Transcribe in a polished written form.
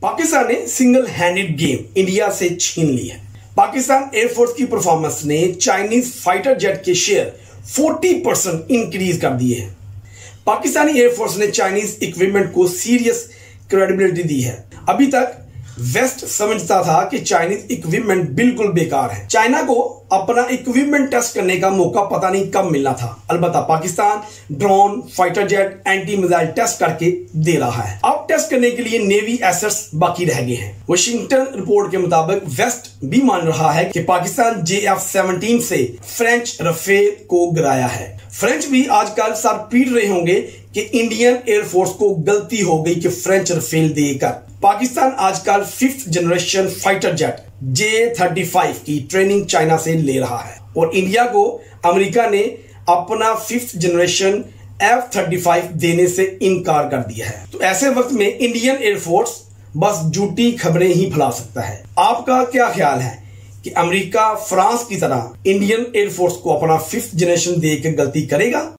पाकिस्तान ने single handed game India से छीन ली है। पाकिस्तान एयरफोर्स की परफॉर्मेंस ने चाइनीज फाइटर जेट के शेयर 40% इंक्रीज कर दिए हैं। पाकिस्तानी एयरफोर्स ने चाइनीज इक्विपमेंट को सीरियस क्रेडिबिलिटी दी है। अभी तक वेस्ट समझता था कि चाइनीज इक्विपमेंट बिल्कुल बेकार है। चाइना को अपना इक्विपमेंट टेस्ट करने का मौका पता नहीं कब मिलना था। अलबत्ता Pakistan drone, fighter jet, anti missile test करके दे रहा है। अब टेस्ट करने के लिए नेवी एसेट्स बाकी रह गए हैं। वाशिंगटन रिपोर्ट के मुताबिक वेस्ट भी मान रहा है कि पाकिस्तान JF-17 से फ्रेंच रफेल को गिराया है। फ्रेंच भी आजकल सर पीट रहे होंगे कि इंडियन एयरफोर्स को गलती हो गई कि फ्रेंच रफेल देकर। पाकिस्तान आजकल 5th generation fighter jet J-35 की ट्रेनिंग चाइना से ले रहा है और इंडिया को अमेरिका ने अपना 5th जनरेशन F-35 देने से इनकार कर दिया है। तो ऐसे वक्त में इंडियन एयरफोर्स बस झूठी खबरें ही फैला सकता है। आपका क्या ख्याल है कि अमेरिका, फ्रांस की तरह इंडियन एयरफोर्स को अपना 5th जनरेशन देकर गलती करेगा?